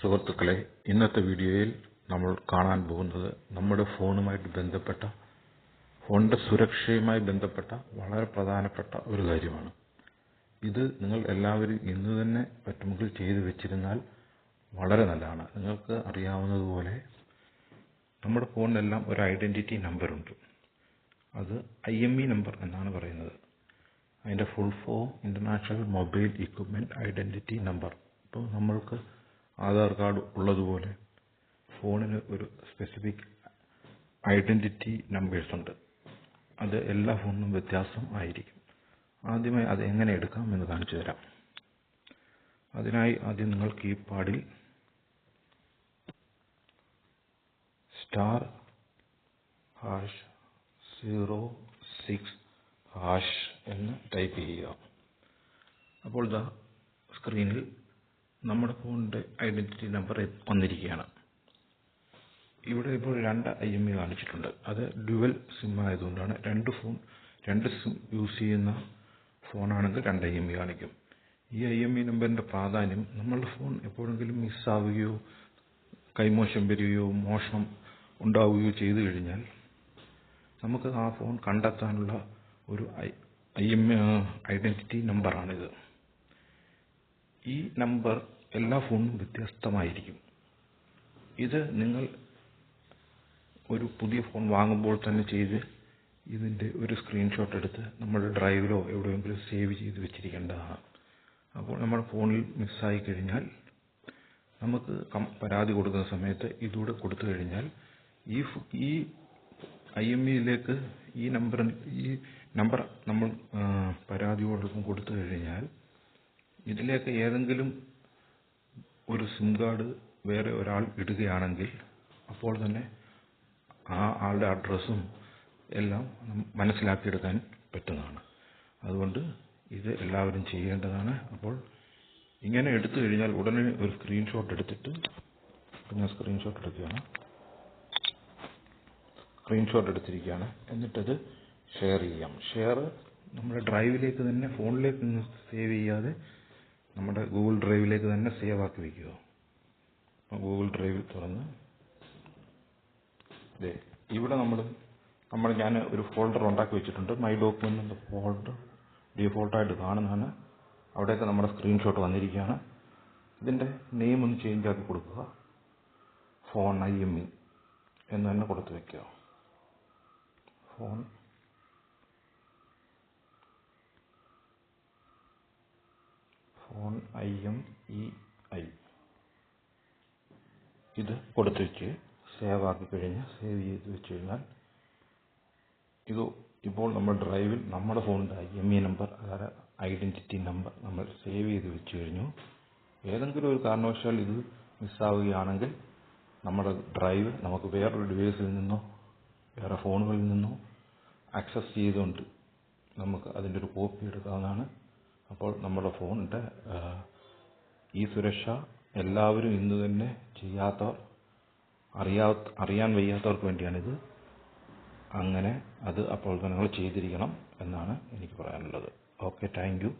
സുഹൃത്തുക്കളെ, ഇന്നത്തെ വീഡിയോയിൽ നമ്മൾ കാണാൻ പോകുന്നത് നമ്മുടെ ഫോണുമായിട്ട് ബന്ധപ്പെട്ട ഫോണിന്റെ സുരക്ഷയുമായി ബന്ധപ്പെട്ട വളരെ പ്രധാനപ്പെട്ട ഒരു കാര്യമാണ്. ഇത് നിങ്ങൾ എല്ലാവരും ഇന്ന് തന്നെ പറ്റുമെങ്കിൽ ചെയ്തു വെച്ചിരുന്നാൽ വളരെ നല്ലതാണ്. നിങ്ങൾക്ക് അറിയാവുന്നതുപോലെ നമ്മുടെ ഫോണിനെല്ലാം ഒരു ഐഡന്റിറ്റി നമ്പർ ഉണ്ട്. അത് IME നമ്പർ എന്നാണ് പറയുന്നത്. അതിന്റെ full form international mobile equipment identity number. ഇപ്പോൾ നമ്മൾക്ക് ആധാർ കാർഡ് ഉള്ളതുപോലെ ഫോണിന് ഒരു സ്പെസിഫിക് ഐഡന്റിറ്റി നമ്പേഴ്സ് ഉണ്ട്. അത് എല്ലാ ഫോണിനും വ്യത്യാസം ആയിരിക്കും. ആദ്യമായി അത് എങ്ങനെ എടുക്കാം എന്ന് കാണിച്ചു തരാം. അതിനായി ആദ്യം നിങ്ങൾ കീപാഡിൽ *#06# എന്ന് ടൈപ്പ് ചെയ്യുക. അപ്പോൾ സ്ക്രീനിൽ നമ്മുടെ ഫോണിന്റെ ഐഡന്റിറ്റി നമ്പർ വന്നിരിക്കുകയാണ്. ഇവിടെ ഇപ്പോൾ 2 IME കാണിച്ചിട്ടുണ്ട്. അത് ഡ്യുവൽ സിം ആയതുകൊണ്ടാണ്. രണ്ട് സിം യൂസ് ചെയ്യുന്ന ഫോണാണെങ്കിൽ 2 IME കാണിക്കും. ഈ IME നമ്പറിന്റെ പ്രാധാന്യം, നമ്മളുടെ ഫോൺ എപ്പോഴെങ്കിലും മിസ്സാവുകയോ കൈമോശം വരികയോ മോഷണം ഉണ്ടാവുകയോ ചെയ്തു കഴിഞ്ഞാൽ നമുക്ക് ആ ഫോൺ കണ്ടെത്താനുള്ള ഒരു ഐഡന്റിറ്റി നമ്പറാണിത്. ഈ നമ്പർ എല്ലാ ഫോണിനും വ്യത്യസ്തമായിരിക്കും. ഇത് നിങ്ങൾ ഒരു പുതിയ ഫോൺ വാങ്ങുമ്പോൾ തന്നെ ചെയ്ത് ഇതിന്റെ ഒരു സ്ക്രീൻഷോട്ട് എടുത്ത് നമ്മുടെ ഡ്രൈവിലോ എവിടെയെങ്കിലും സേവ് ചെയ്ത് വെച്ചിരിക്കേണ്ടതാണ്. അപ്പോൾ നമ്മുടെ ഫോണിൽ മിസ്സായി കഴിഞ്ഞാൽ നമുക്ക് പരാതി കൊടുക്കുന്ന സമയത്ത് ഇതൂടെ കൊടുത്തു കഴിഞ്ഞാൽ ഈ IMEയിലേക്ക് ഈ നമ്പർ നമ്മൾ പരാതിയോടൊപ്പം കൊടുത്തു കഴിഞ്ഞാൽ ഇതിലേക്ക് ഏതെങ്കിലും ഒരു സിം കാർഡ് വേറെ ഒരാൾ ഇടുകയാണെങ്കിൽ അപ്പോൾ തന്നെ ആ ആളുടെ അഡ്രസ്സും എല്ലാം മനസ്സിലാക്കിയെടുക്കാൻ പറ്റുന്നതാണ്. അതുകൊണ്ട് ഇത് എല്ലാവരും ചെയ്യേണ്ടതാണ്. അപ്പോൾ ഇങ്ങനെ എടുത്തു കഴിഞ്ഞാൽ ഉടനെ ഒരു സ്ക്രീൻഷോട്ട് എടുത്തിട്ട് ഞാൻ സ്ക്രീൻഷോട്ട് എടുത്തിരിക്കുകയാണ്. എന്നിട്ടത് ഷെയർ ചെയ്യാം. ഷെയർ നമ്മുടെ ഡ്രൈവിലേക്ക് തന്നെ, ഫോണിലേക്ക് നിന്ന് സേവ് ചെയ്യാതെ നമ്മുടെ ഗൂഗിൾ ഡ്രൈവിലേക്ക് തന്നെ സേവ് ആക്കി വയ്ക്കുക. ഗൂഗിൾ ഡ്രൈവിൽ തുറന്ന് ഇവിടെ ഞാൻ ഒരു ഫോൾഡർ ഉണ്ടാക്കി വെച്ചിട്ടുണ്ട്. മൈ ഡോക്യുമെന്റ് എന്ന ഫോൾഡർ ഡീഫോൾട്ടായിട്ട് കാണുന്നതാണ്. അവിടെയൊക്കെ നമ്മുടെ സ്ക്രീൻഷോട്ട് വന്നിരിക്കുകയാണ്. ഇതിന്റെ നെയിം ഒന്ന് ചേഞ്ച് ആക്കി കൊടുക്കുക. ഫോൺ IME എന്ന് തന്നെ കൊടുത്തു വെക്കുക. ഫോൺ IMEI ഇത് കൊടുത്തു വെച്ച് സേവ് ചെയ്ത് വെച്ച് കഴിഞ്ഞാൽ ഇത് ഇപ്പോൾ നമ്മുടെ ഡ്രൈവിൽ നമ്മുടെ ഫോണിന്റെ IME നമ്പർ, അതായത് ഐഡന്റിറ്റി നമ്പർ നമ്മൾ സേവ് ചെയ്ത് വെച്ച് കഴിഞ്ഞു. ഏതെങ്കിലും ഒരു കാരണവശാൽ ഇത് മിസ്സാവുകയാണെങ്കിൽ നമ്മുടെ ഡ്രൈവ് നമുക്ക് വേറൊരു ഡിവൈസിൽ നിന്നോ വേറെ ഫോണുകളിൽ നിന്നോ ആക്സസ് ചെയ്തുകൊണ്ട് നമുക്ക് അതിന്റെ ഒരു കോപ്പി എടുക്കാവുന്നതാണ്. അപ്പോൾ നമ്മുടെ ഫോണിന്റെ ഈ സുരക്ഷ എല്ലാവരും ഇന്ന് തന്നെ അറിയാൻ വയ്യാത്തവർക്ക് വേണ്ടിയാണിത്. അങ്ങനെ അത് അപ്പോൾ നിങ്ങൾ ചെയ്തിരിക്കണം എന്നാണ് എനിക്ക് പറയാനുള്ളത്. Okay, thank you.